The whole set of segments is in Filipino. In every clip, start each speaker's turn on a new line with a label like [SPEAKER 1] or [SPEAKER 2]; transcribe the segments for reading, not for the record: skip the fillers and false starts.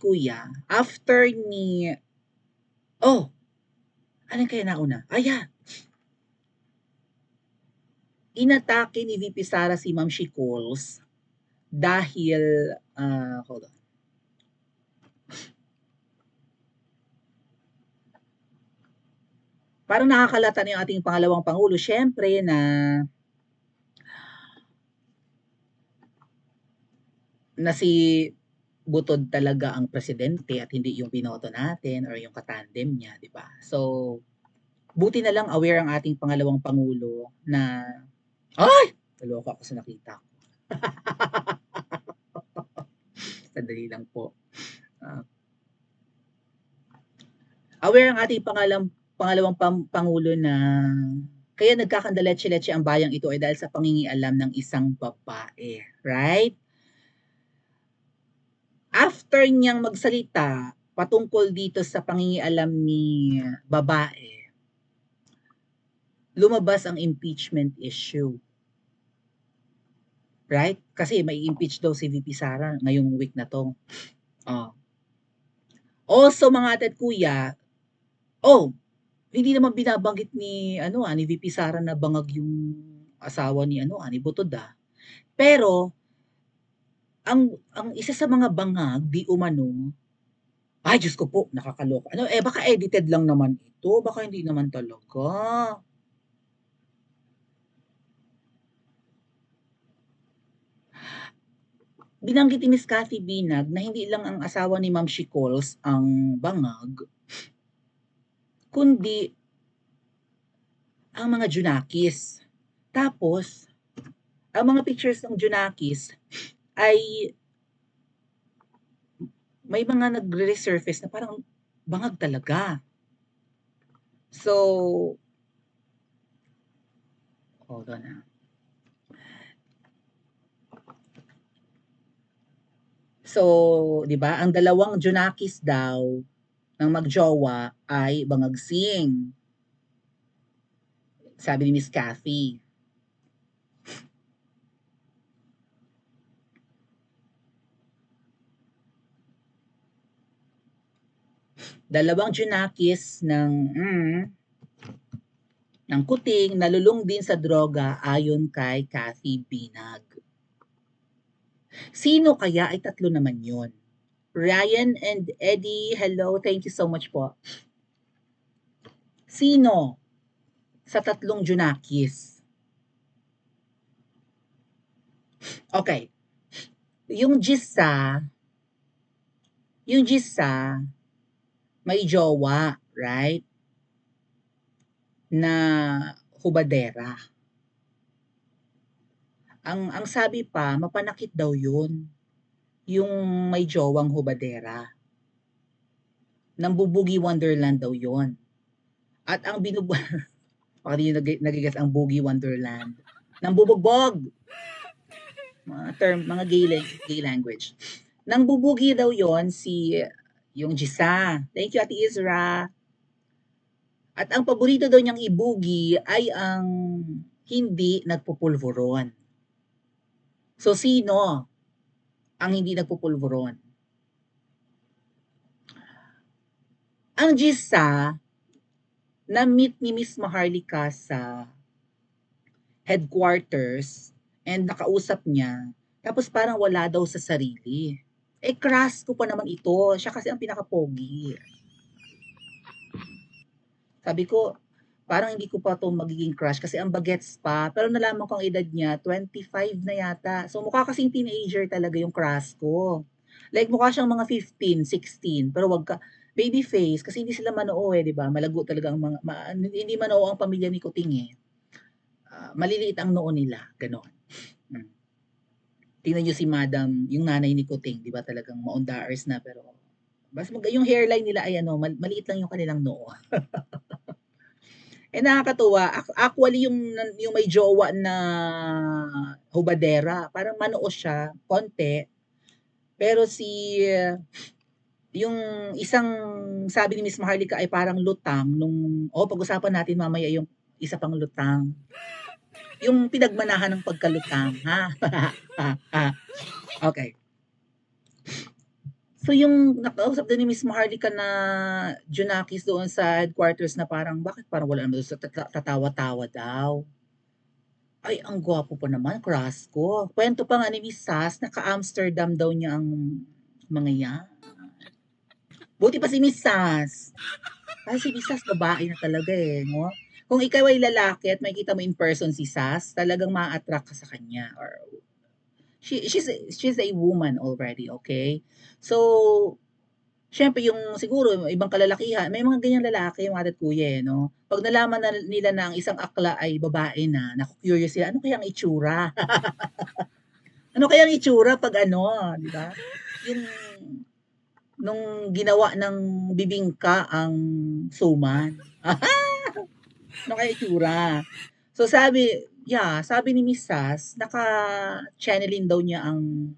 [SPEAKER 1] kuya, after ni... Oh! Ano kaya nauna? Ayan! Inatake ni VP Sara si Ma'am Shicols dahil... hold on. Parang nakakalata na yung ating pangalawang Pangulo. Siyempre na si Butod talaga ang presidente at hindi yung binoto natin or yung katandem niya, di ba? So, buti na lang aware ang ating pangalawang Pangulo na, ay! Naloka ako sa nakita ko. Sandali lang po. Aware ang ating pangalawang Pangulo na kaya nagkakandaletse-letse ang bayang ito ay dahil sa pangingialam ng isang babae. Right? After niyang magsalita patungkol dito sa pangingialam ni babae, lumabas ang impeachment issue. Right? Kasi may impeach daw si VP Sara ngayong week na to. Also mga ate at kuya, hindi naman binabanggit ni ni VP Sara na bangag yung asawa ni ni Butod. Pero ang isa sa mga bangag di umano, ay Diyos ko po, nakakaloka. Baka edited lang naman ito, baka hindi naman talaga. Binanggit ni Miss Cathy Binag na hindi lang ang asawa ni Ma'am Shicols ang bangag, kundi ang mga Junakis. Tapos, ang mga pictures ng Junakis ay may mga nagre-resurface na parang bangag talaga. So, hold on na. So, 'di ba, ang dalawang Junakis daw ng magjowa ay bangagsing. Sabi ni Miss Cathy. Dalawang Junakis ng kuting nalulung din sa droga ayon kay Cathy Binag. Sino kaya ay tatlo naman yun? Ryan and Eddie, hello, thank you so much po. Sino sa tatlong Junakis? Okay. Yung Gisa, may jowa, right? Na hubadera. Ang sabi pa, mapanakit daw yun. Yung may jowang hubadera. Nambubugi Wonderland daw yun. At ang baka di nagigas ang Boogie Wonderland. Nambubugbog. Mga gay language. Nambubugi daw yon yung Gisa. Thank you, Ate Isra. At ang paborito daw niyang ibugi ay ang hindi nagpupulvuron. So, sino ang hindi nagpupulvuron? Ang Gisa, na-meet ni Miss Maharlika sa headquarters and nakausap niya. Tapos parang wala daw sa sarili. Crush ko pa naman ito. Siya kasi ang pinaka-pogi. Sabi ko, parang hindi ko pa ito magiging crush kasi ang bagets pa. Pero nalaman ko ang edad niya, 25 na yata. So mukha kasing teenager talaga yung crush ko. Like mukha siyang mga 15, 16. Pero wag ka, baby face, kasi hindi sila manoo di ba? Malago talaga ang mga, hindi manoo ang pamilya ni Kuting maliliit ang noo nila, gano'n. Tingnan niyo si Madam, yung nanay ni Kuting, di ba talagang maundaers na, pero yung hairline nila ay maliit lang yung kanilang noo. Nakakatuwa. Actually, yung may jowa na hubadera, parang manoo siya, konti. Pero yung isang sabi ni Miss Maharlika ay parang lutang pag-usapan natin mamaya yung isa pang lutang. Yung pinagmanahan ng pagkalutang, ha? Okay. So yung nakausap din ni Miss Maharlika na Junakis doon sa headquarters na parang, bakit parang wala naman doon sa tatawa-tawa daw. Ay, ang gwapo pa naman, crush ko. Kwento pa nga ni Miss Sas, naka-Amsterdam daw niya ang mga yan. Buti pa si Miss Sas. Kasi si Miss Sas, babae na talaga eh, no? Kung ikaw ay lalaki at makikita mo in person si Sas, talagang ma-attract ka sa kanya. Or she's a woman already, okay? So, syempre yung siguro ibang kalalakihan, may mga ganyang lalaki mga ate kuya eh, no? Pag nalaman na nila na ang isang akla ay babae na, naku-curious sila, ano kaya ang itsura? Ano kaya ang itsura pag ano, di ba? Yung nung ginawa ng bibingka ang suman. Ano kaya itsura? So sabi ni Miss Sas, naka-channeling daw niya ang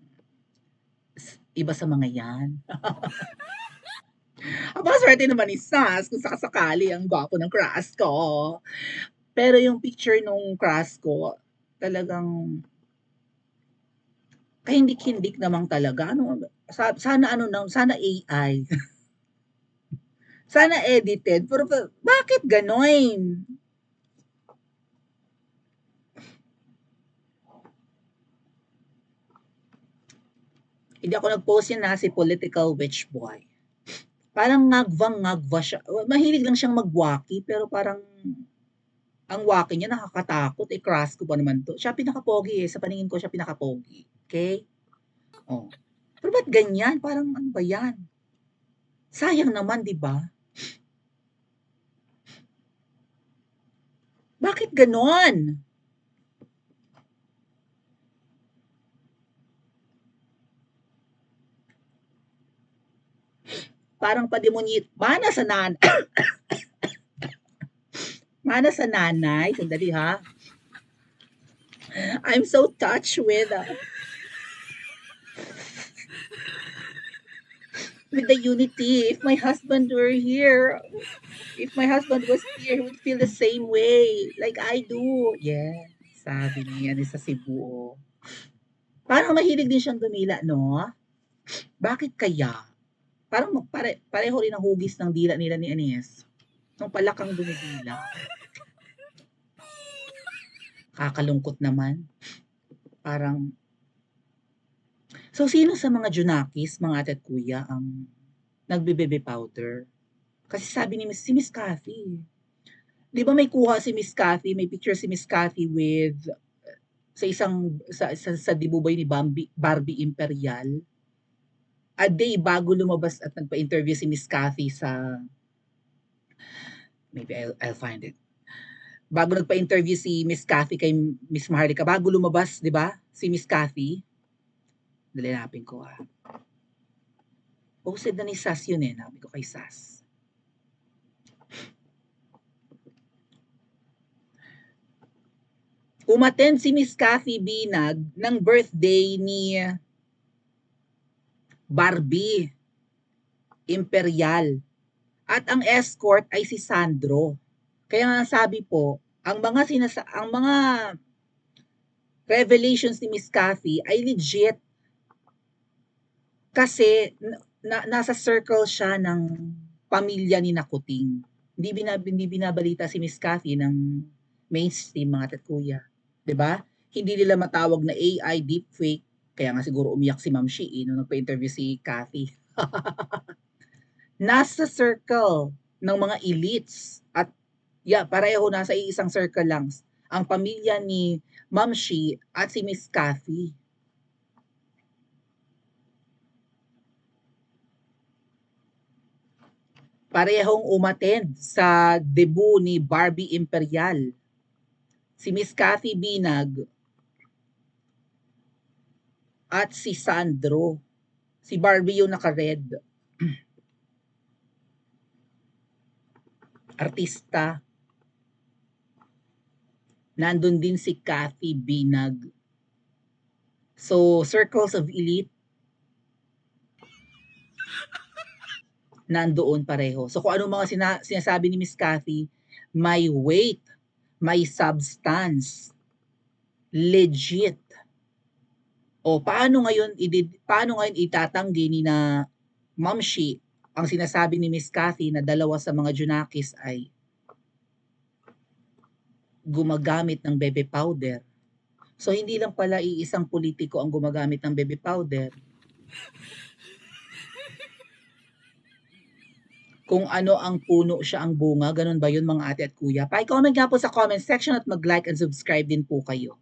[SPEAKER 1] iba sa mga yan. Aba, swerte naman ni Sas kung sakasakali ang gwapo ng crush ko. Pero yung picture nung crush ko, talagang kahindik-hindik naman talaga. Ano, sana ano nang, sana AI. Sana edited. Pero bakit ganon? Hindi ako nag-post yan na si Political Witch Boy. Parang ngagwang-ngagwa siya. Mahilig lang siyang magwaki, pero parang ang waki niya nakakatakot. Eh, crush ko pa naman to. Siya pinakapogi eh. Sa paningin ko siya pinakapogi. Okay? Oh. Pero ba't ganyan? Parang ano ba yan? Sayang naman, di ba? Bakit ganon? Parang pademonyit. Mana sa nanay. Sandali ha. I'm so touched with the unity. If my husband were here, if my husband was here, he would feel the same way like I do. Yeah, sabi niya ni sa Cebu. Oh. Parang mahilig din siyang dumila, no? Bakit kaya? Parang pareho rin ang hugis ng dila nila ni Anis. Nung palakang dumidila. Kakalungkot naman. Parang, so sino sa mga Junakis, mga ate at kuya, ang nagbe-baby powder? Kasi sabi ni si Miss Cathy, di ba may kuha si Miss Cathy, may picture si Miss Cathy with sa isang sa dibubay ni Barbie Imperial. A day bago lumabas at nagpa-interview si Miss Cathy sa, maybe I'll find it. Bago nagpa-interview si Miss Cathy kay Miss Maharlika, bago lumabas, di ba? Si Miss Cathy. Dalinapin ko ah. Posted na ni Sas yun eh. Nabi ko kay Sas. Umattend si Miss Cathy Binag ng birthday ni Barbie Imperial. At ang escort ay si Sandro. Kaya nga sabi po, ang mga revelations ni Miss Cathy ay legit. Kasi nasa circle siya ng pamilya ni Nakuting. Hindi binabalita si Miss Cathy ng mainstream mga tatkuya. 'Di ba? Hindi nila matawag na AI deepfake. Kaya nga siguro umiyak si Ma'am Shi nung nagpa-interview si Cathy. Nasa circle ng mga elites at pareho nasa isang circle lang ang pamilya ni Ma'am Shi at si Miss Cathy. Parehong umattend sa debut ni Barbie Imperial. Si Miss Cathy Binag at si Sandro. Si Barbie yung naka-red. Artista. Nandun din si Cathy Binag. So, circles of elite, nandoon pareho. So, kung ano mga sinasabi ni Miss Cathy, may weight, may substance, legit. O paano ngayon itatanggi ni na Momshi, ang sinasabi ni Miss Cathy na dalawa sa mga Junakis ay gumagamit ng bebe powder. So hindi lang pala iisang politiko ang gumagamit ng bebe powder. Kung ano ang puno siya ang bunga, ganun ba yun mga ate at kuya? Pa-comment nga po sa comment section at mag-like and subscribe din po kayo.